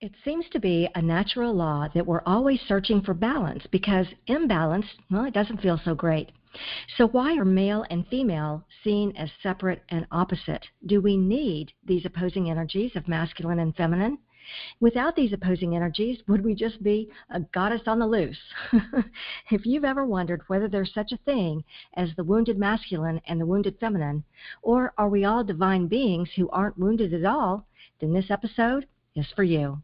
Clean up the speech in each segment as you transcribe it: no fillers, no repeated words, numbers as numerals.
It seems to be a natural law that we're always searching for balance because imbalance, well, it doesn't feel so great. So why are male and female seen as separate and opposite? Do we need these opposing energies of masculine and feminine? Without these opposing energies, would we just be a goddess on the loose? If you've ever wondered whether there's such a thing as the wounded masculine and the wounded feminine, or are we all divine beings who aren't wounded at all, then this episode is for you.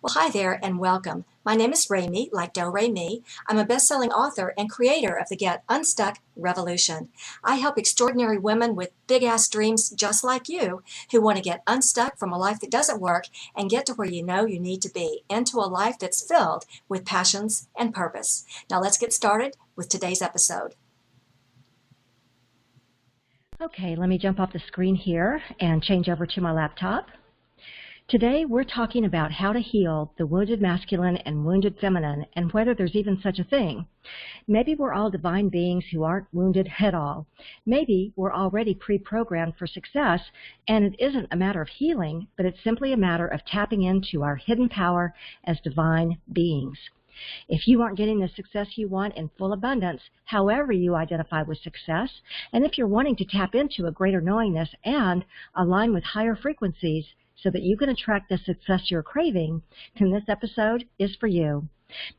Well, hi there and welcome. My name is Remy, like Do Re Mi. I'm a best-selling author and creator of the Get Unstuck Revolution. I help extraordinary women with big-ass dreams just like you who want to get unstuck from a life that doesn't work and get to where you know you need to be, into a life that's filled with passions and purpose. Now let's get started with today's episode. Okay, let me jump off the screen here and change over to my laptop. Today, we're talking about how to heal the wounded masculine and wounded feminine and whether there's even such a thing. Maybe we're all divine beings who aren't wounded at all. Maybe we're already pre-programmed for success, and it isn't a matter of healing, but it's simply a matter of tapping into our hidden power as divine beings. If you aren't getting the success you want in full abundance, however you identify with success, and if you're wanting to tap into a greater knowingness and align with higher frequencies, so that you can attract the success you're craving, then this episode is for you.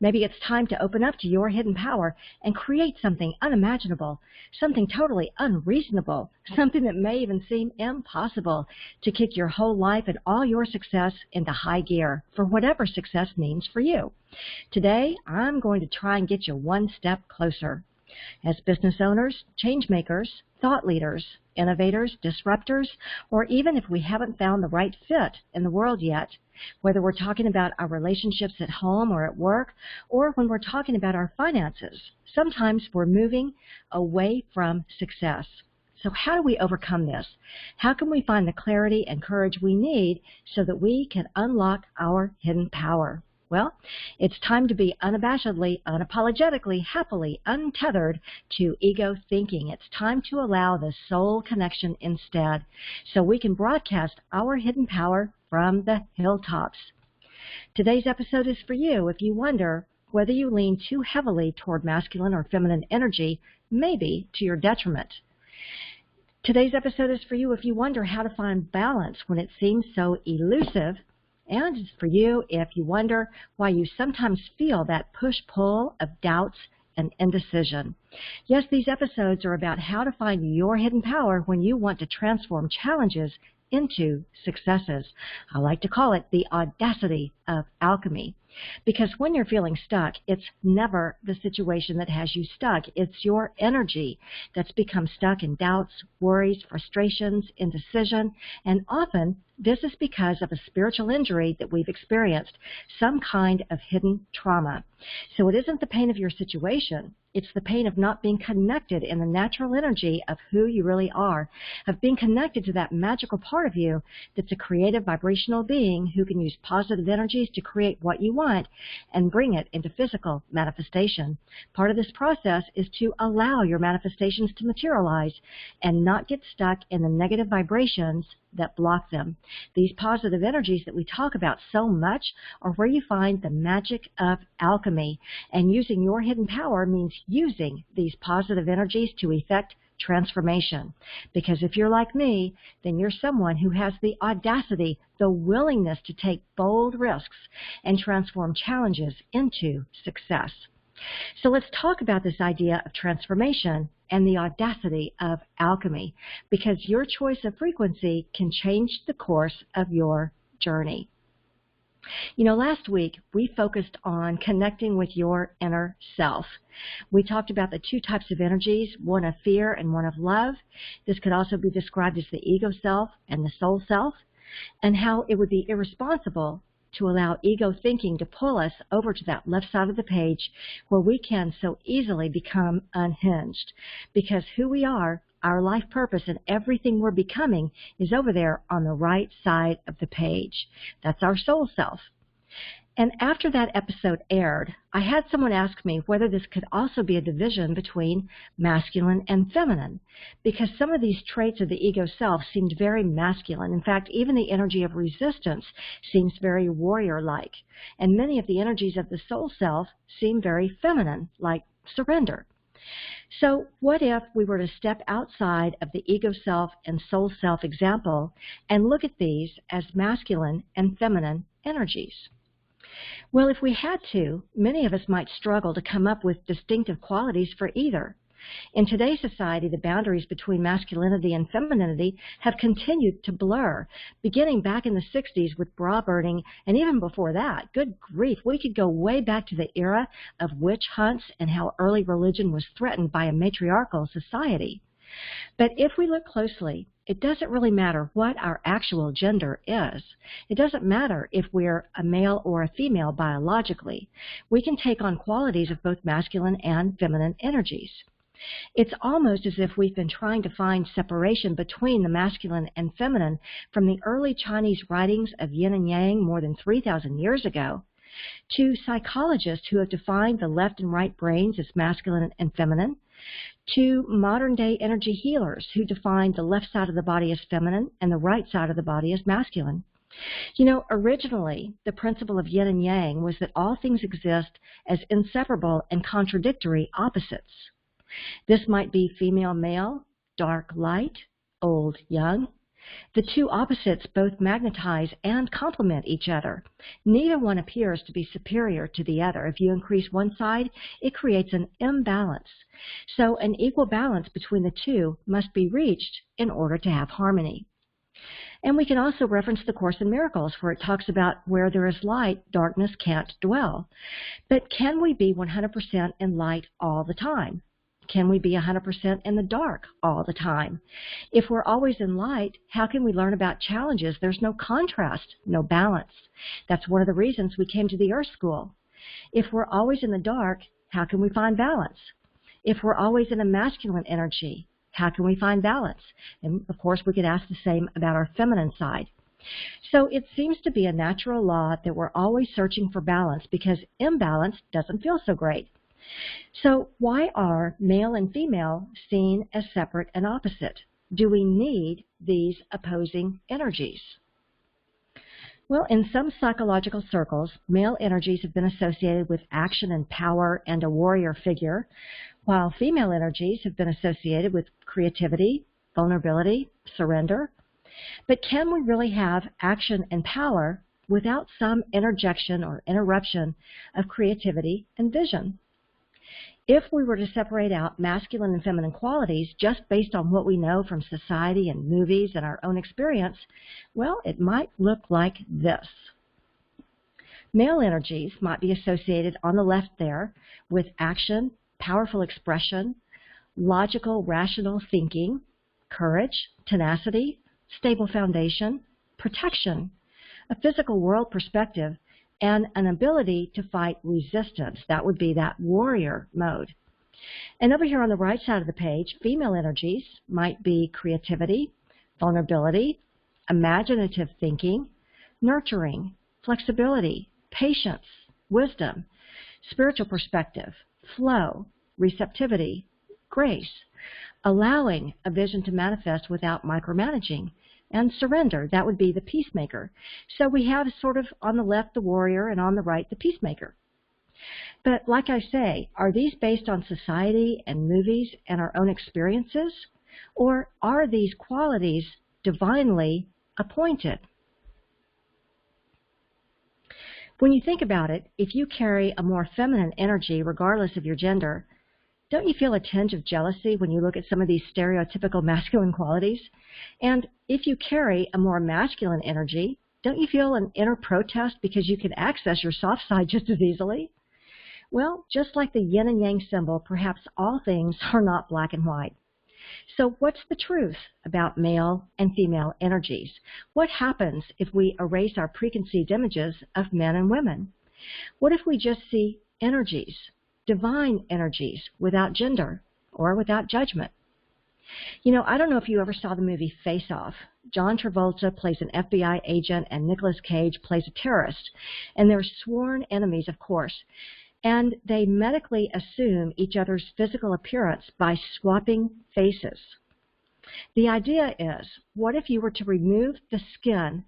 Maybe it's time to open up to your hidden power and create something unimaginable, something totally unreasonable, something that may even seem impossible, to kick your whole life and all your success into high gear for whatever success means for you. Today, I'm going to try and get you one step closer. As business owners, change makers, thought leaders, innovators, disruptors, or even if we haven't found the right fit in the world yet, whether we're talking about our relationships at home or at work, or when we're talking about our finances, sometimes we're moving away from success. So how do we overcome this? How can we find the clarity and courage we need so that we can unlock our hidden power? Well, it's time to be unabashedly, unapologetically, happily untethered to ego thinking. It's time to allow the soul connection instead, so we can broadcast our hidden power from the hilltops. Today's episode is for you if you wonder whether you lean too heavily toward masculine or feminine energy, maybe to your detriment. Today's episode is for you if you wonder how to find balance when it seems so elusive. And it's for you if you wonder why you sometimes feel that push-pull of doubts and indecision. Yes, these episodes are about how to find your hidden power when you want to transform challenges into successes. I like to call it the audacity of alchemy. Because when you're feeling stuck, it's never the situation that has you stuck. It's your energy that's become stuck in doubts, worries, frustrations, indecision, and often this is because of a spiritual injury that we've experienced, some kind of hidden trauma. So it isn't the pain of your situation. It's the pain of not being connected in the natural energy of who you really are, of being connected to that magical part of you that's a creative vibrational being who can use positive energies to create what you want and bring it into physical manifestation. Part of this process is to allow your manifestations to materialize and not get stuck in the negative vibrations that block them. These positive energies that we talk about so much are where you find the magic of alchemy. And using your hidden power means using these positive energies to effect transformation. Because if you're like me, then you're someone who has the audacity, the willingness to take bold risks and transform challenges into success. So let's talk about this idea of transformation and the audacity of alchemy, because your choice of frequency can change the course of your journey. You know, last week we focused on connecting with your inner self. We talked about the two types of energies, one of fear and one of love. This could also be described as the ego self and the soul self, and how it would be irresponsible to allow ego thinking to pull us over to that left side of the page where we can so easily become unhinged. Because who we are, our life purpose, and everything we're becoming is over there on the right side of the page. That's our soul self. And after that episode aired, I had someone ask me whether this could also be a division between masculine and feminine, because some of these traits of the ego self seemed very masculine. In fact, even the energy of resistance seems very warrior-like, and many of the energies of the soul self seem very feminine, like surrender. So what if we were to step outside of the ego self and soul self example and look at these as masculine and feminine energies? Well, if we had to, many of us might struggle to come up with distinctive qualities for either. In today's society, the boundaries between masculinity and femininity have continued to blur, beginning back in the 60s with bra burning, and even before that. Good grief, we could go way back to the era of witch hunts and how early religion was threatened by a matriarchal society. But if we look closely, it doesn't really matter what our actual gender is. It doesn't matter if we're a male or a female biologically. We can take on qualities of both masculine and feminine energies. It's almost as if we've been trying to find separation between the masculine and feminine from the early Chinese writings of yin and yang more than 3,000 years ago, to psychologists who have defined the left and right brains as masculine and feminine, to modern-day energy healers who define the left side of the body as feminine and the right side of the body as masculine. You know, originally, the principle of yin and yang was that all things exist as inseparable and contradictory opposites. This might be female-male, dark-light, old-young. The two opposites both magnetize and complement each other. Neither one appears to be superior to the other. If you increase one side, it creates an imbalance. So an equal balance between the two must be reached in order to have harmony. And we can also reference the Course in Miracles, where it talks about where there is light, darkness can't dwell. But can we be 100% in light all the time? Can we be 100% in the dark all the time? If we're always in light, how can we learn about challenges? There's no contrast, no balance. That's one of the reasons we came to the Earth School. If we're always in the dark, how can we find balance? If we're always in a masculine energy, how can we find balance? And of course, we could ask the same about our feminine side. So it seems to be a natural law that we're always searching for balance, because imbalance doesn't feel so great. So why are male and female seen as separate and opposite? Do we need these opposing energies? Well, in some psychological circles, male energies have been associated with action and power and a warrior figure, while female energies have been associated with creativity, vulnerability, surrender. But can we really have action and power without some interjection or interruption of creativity and vision? If we were to separate out masculine and feminine qualities just based on what we know from society and movies and our own experience, well, it might look like this. Male energies might be associated on the left there with action, powerful expression, logical, rational thinking, courage, tenacity, stable foundation, protection, a physical world perspective, and an ability to fight resistance. That would be that warrior mode. And over here on the right side of the page, female energies might be creativity, vulnerability, imaginative thinking, nurturing, flexibility, patience, wisdom, spiritual perspective, flow, receptivity, grace, allowing a vision to manifest without micromanaging, and surrender. That would be the peacemaker. So we have sort of on the left the warrior and on the right the peacemaker. But like I say, are these based on society and movies and our own experiences? Or are these qualities divinely appointed? When you think about it, if you carry a more feminine energy regardless of your gender, don't you feel a tinge of jealousy when you look at some of these stereotypical masculine qualities? And if you carry a more masculine energy, don't you feel an inner protest because you can access your soft side just as easily? Well, just like the yin and yang symbol, perhaps all things are not black and white. So what's the truth about male and female energies? What happens if we erase our preconceived images of men and women? What if we just see energies? Divine energies without gender or without judgment. You know, I don't know if you ever saw the movie Face Off. John Travolta plays an FBI agent and Nicolas Cage plays a terrorist. And they're sworn enemies, of course. And they medically assume each other's physical appearance by swapping faces. The idea is, what if you were to remove the skin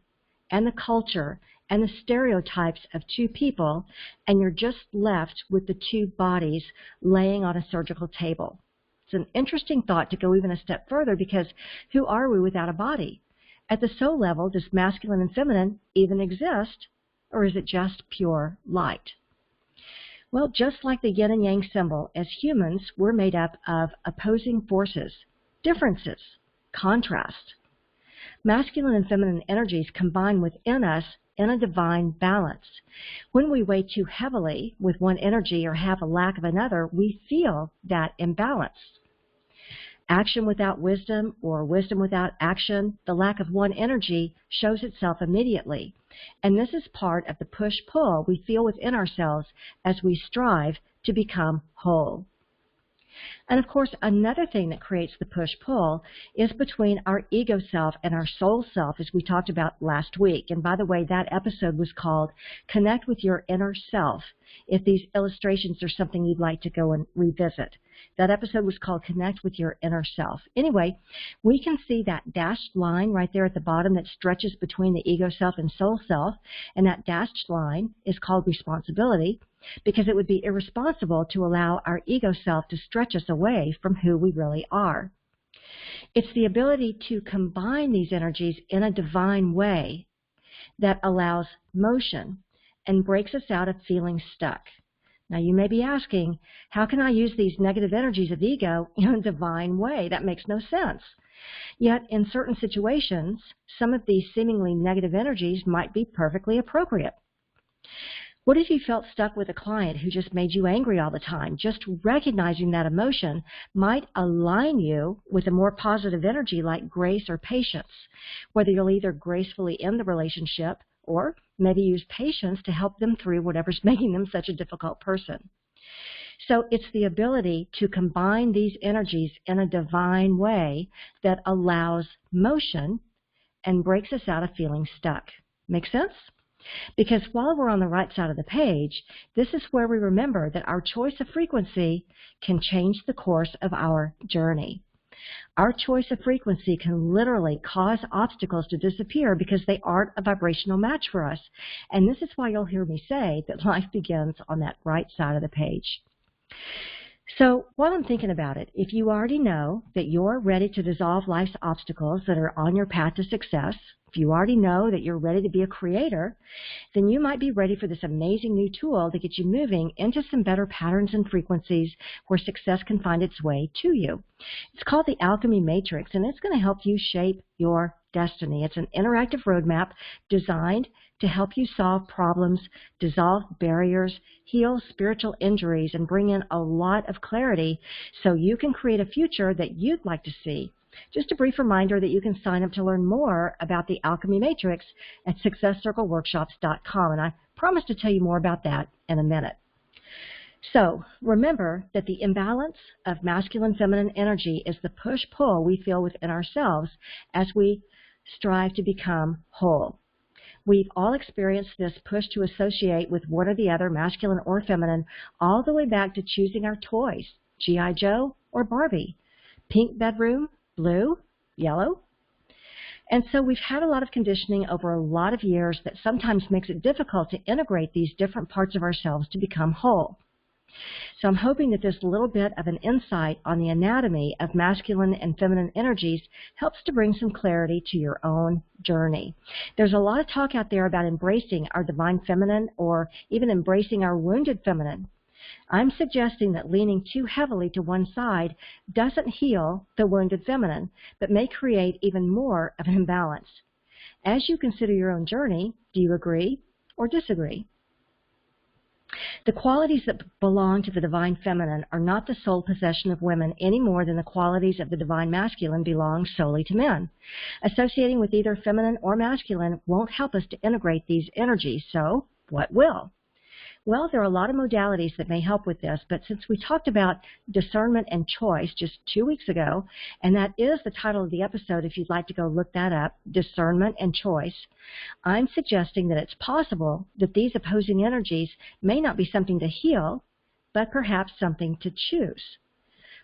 and the culture and the stereotypes of two people, and you're just left with the two bodies laying on a surgical table? It's an interesting thought to go even a step further, because who are we without a body? At the soul level, does masculine and feminine even exist, or is it just pure light? Well, just like the yin and yang symbol, as humans, we're made up of opposing forces, differences, contrast. Masculine and feminine energies combine within us in a divine balance. When we weigh too heavily with one energy or have a lack of another, we feel that imbalance. Action without wisdom or wisdom without action, the lack of one energy shows itself immediately. And this is part of the push-pull we feel within ourselves as we strive to become whole. And of course, another thing that creates the push-pull is between our ego self and our soul self, as we talked about last week. And by the way, that episode was called Connect with Your Inner Self, if these illustrations are something you'd like to go and revisit. That episode was called Connect with Your Inner Self. Anyway, we can see that dashed line right there at the bottom that stretches between the ego self and soul self, and that dashed line is called responsibility, because it would be irresponsible to allow our ego self to stretch us away from who we really are. It's the ability to combine these energies in a divine way that allows motion and breaks us out of feeling stuck. Now, you may be asking, how can I use these negative energies of ego in a divine way? That makes no sense. Yet, in certain situations, some of these seemingly negative energies might be perfectly appropriate. What if you felt stuck with a client who just made you angry all the time? Just recognizing that emotion might align you with a more positive energy like grace or patience, whether you'll either gracefully end the relationship or maybe use patience to help them through whatever's making them such a difficult person. So it's the ability to combine these energies in a divine way that allows motion and breaks us out of feeling stuck. Make sense? Because while we're on the right side of the page, this is where we remember that our choice of frequency can change the course of our journey. Our choice of frequency can literally cause obstacles to disappear because they aren't a vibrational match for us. And this is why you'll hear me say that life begins on that right side of the page. So while I'm thinking about it, if you already know that you're ready to dissolve life's obstacles that are on your path to success, if you already know that you're ready to be a creator, then you might be ready for this amazing new tool to get you moving into some better patterns and frequencies where success can find its way to you. It's called the Alchemy Matrix, and it's going to help you shape your destiny. It's an interactive roadmap designed to help you solve problems, dissolve barriers, heal spiritual injuries, and bring in a lot of clarity so you can create a future that you'd like to see. Just a brief reminder that you can sign up to learn more about the Alchemy Matrix at successcircleworkshops.com, and I promise to tell you more about that in a minute. So remember that the imbalance of masculine-feminine energy is the push-pull we feel within ourselves as we strive to become whole. We've all experienced this push to associate with one or the other, masculine or feminine, all the way back to choosing our toys, G.I. Joe or Barbie, pink bedroom, blue, yellow. And so we've had a lot of conditioning over a lot of years that sometimes makes it difficult to integrate these different parts of ourselves to become whole. So I'm hoping that this little bit of an insight on the anatomy of masculine and feminine energies helps to bring some clarity to your own journey. There's a lot of talk out there about embracing our divine feminine or even embracing our wounded feminine. I'm suggesting that leaning too heavily to one side doesn't heal the wounded feminine, but may create even more of an imbalance. As you consider your own journey, do you agree or disagree? The qualities that belong to the divine feminine are not the sole possession of women any more than the qualities of the divine masculine belong solely to men. Associating with either feminine or masculine won't help us to integrate these energies, so what will? Well, there are a lot of modalities that may help with this, but since we talked about discernment and choice just 2 weeks ago, and that is the title of the episode if you'd like to go look that up, Discernment and Choice, I'm suggesting that it's possible that these opposing energies may not be something to heal, but perhaps something to choose.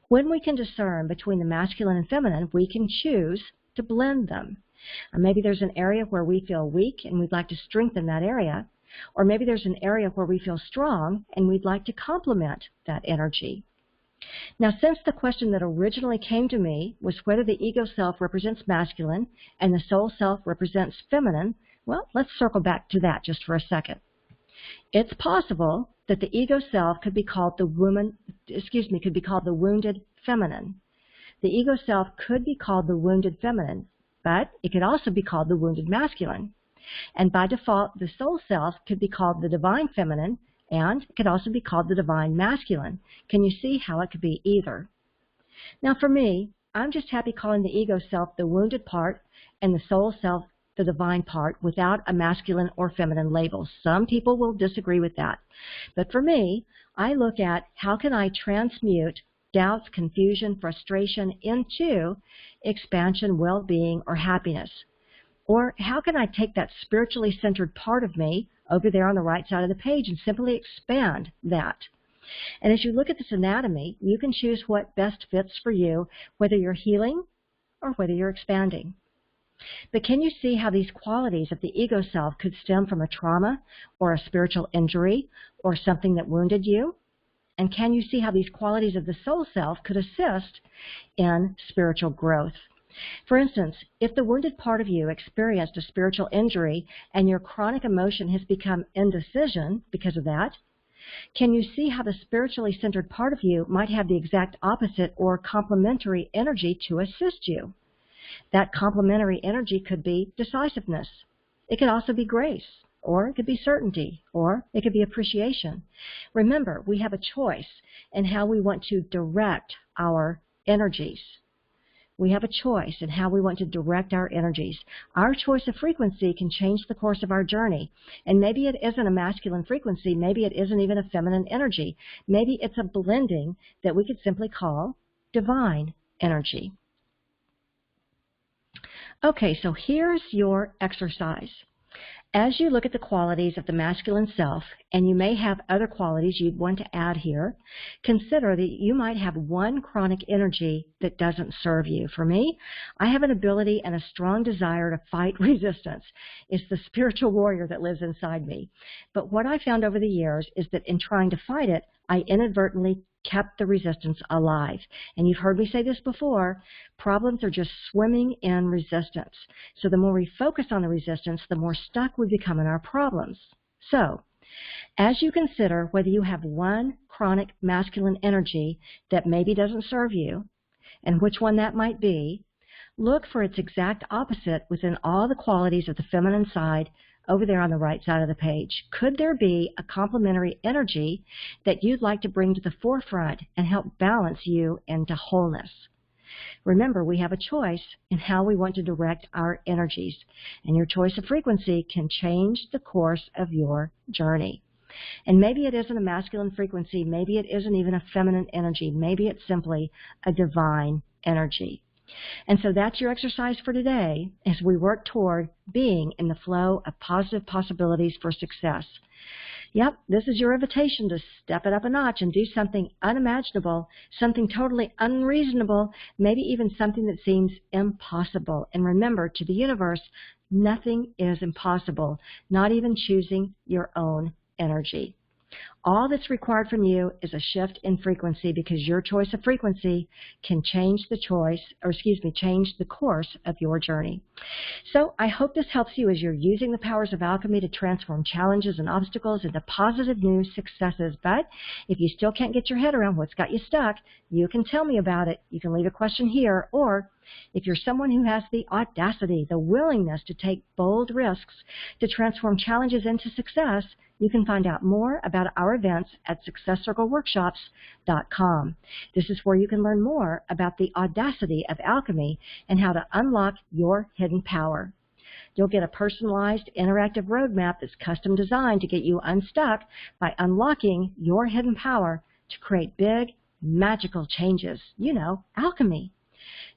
When we can discern between the masculine and feminine, we can choose to blend them. Maybe there's an area where we feel weak and we'd like to strengthen that area. Or maybe there's an area where we feel strong and we'd like to complement that energy. Now, since the question that originally came to me was whether the ego self represents masculine and the soul self represents feminine, well, let's circle back to that just for a second. It's possible that the ego self could be called the wounded feminine. The ego self could be called the wounded feminine, but it could also be called the wounded masculine. And by default, the soul self could be called the divine feminine, and it could also be called the divine masculine. Can you see how it could be either? Now for me, I'm just happy calling the ego self the wounded part and the soul self the divine part without a masculine or feminine label. Some people will disagree with that. But for me, I look at how can I transmute doubts, confusion, frustration into expansion, well-being, or happiness. Or how can I take that spiritually centered part of me over there on the right side of the page and simply expand that? And as you look at this anatomy, you can choose what best fits for you, whether you're healing or whether you're expanding. But can you see how these qualities of the ego self could stem from a trauma or a spiritual injury or something that wounded you? And can you see how these qualities of the soul self could assist in spiritual growth? For instance, if the wounded part of you experienced a spiritual injury and your chronic emotion has become indecision because of that, can you see how the spiritually centered part of you might have the exact opposite or complementary energy to assist you? That complementary energy could be decisiveness. It could also be grace, or it could be certainty, or it could be appreciation. Remember, we have a choice in how we want to direct our energies. We have a choice in how we want to direct our energies. Our choice of frequency can change the course of our journey. And maybe it isn't a masculine frequency. Maybe it isn't even a feminine energy. Maybe it's a blending that we could simply call divine energy. Okay, so here's your exercise. As you look at the qualities of the masculine self, and you may have other qualities you'd want to add here, consider that you might have one chronic energy that doesn't serve you. For me, I have an ability and a strong desire to fight resistance. It's the spiritual warrior that lives inside me. But what I found over the years is that in trying to fight it, I inadvertently kept the resistance alive. And you've heard me say this before, problems are just swimming in resistance. So the more we focus on the resistance, the more stuck we become in our problems. So, as you consider whether you have one chronic masculine energy that maybe doesn't serve you, and which one that might be, look for its exact opposite within all the qualities of the feminine side over there on the right side of the page. Could there be a complementary energy that you'd like to bring to the forefront and help balance you into wholeness? Remember, we have a choice in how we want to direct our energies, and your choice of frequency can change the course of your journey. And maybe it isn't a masculine frequency, maybe it isn't even a feminine energy, maybe it's simply a divine energy. And so that's your exercise for today as we work toward being in the flow of positive possibilities for success. Yep, this is your invitation to step it up a notch and do something unimaginable, something totally unreasonable, maybe even something that seems impossible. And remember, to the universe, nothing is impossible, not even choosing your own energy. All that's required from you is a shift in frequency, because your choice of frequency can change the change the course of your journey. So I hope this helps you as you're using the powers of alchemy to transform challenges and obstacles into positive new successes. But if you still can't get your head around what's got you stuck, you can tell me about it. You can leave a question here, or if you're someone who has the audacity, the willingness to take bold risks to transform challenges into success, you can find out more about our events at successcircleworkshops.com. This is where you can learn more about the audacity of alchemy and how to unlock your hidden power. You'll get a personalized, interactive roadmap that's custom designed to get you unstuck by unlocking your hidden power to create big, magical changes. You know, alchemy.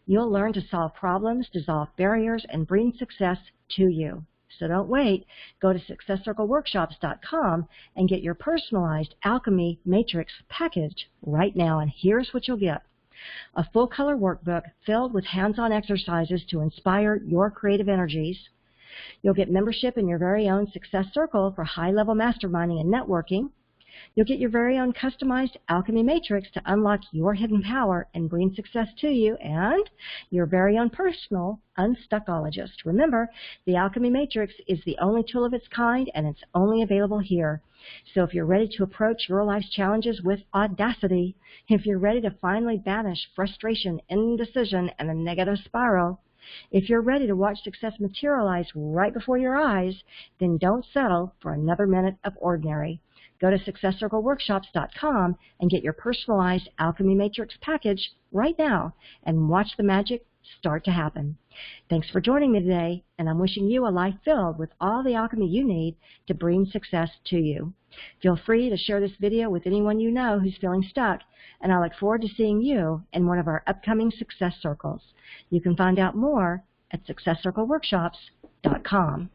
You'll learn to solve problems, dissolve barriers, and bring success to you. So don't wait. Go to successcircleworkshops.com and get your personalized alchemy matrix package right now. And here's what you'll get. A full-color workbook filled with hands-on exercises to inspire your creative energies. You'll get membership in your very own Success Circle for high-level masterminding and networking. You'll get your very own customized alchemy matrix to unlock your hidden power and bring success to you, and your very own personal unstuckologist. Remember, the alchemy matrix is the only tool of its kind, and it's only available here. So if you're ready to approach your life's challenges with audacity, if you're ready to finally banish frustration, indecision, and a negative spiral, if you're ready to watch success materialize right before your eyes, then don't settle for another minute of ordinary. Go to successcircleworkshops.com and get your personalized alchemy matrix package right now and watch the magic start to happen. Thanks for joining me today, and I'm wishing you a life filled with all the alchemy you need to bring success to you. Feel free to share this video with anyone you know who's feeling stuck, and I look forward to seeing you in one of our upcoming Success Circles. You can find out more at successcircleworkshops.com.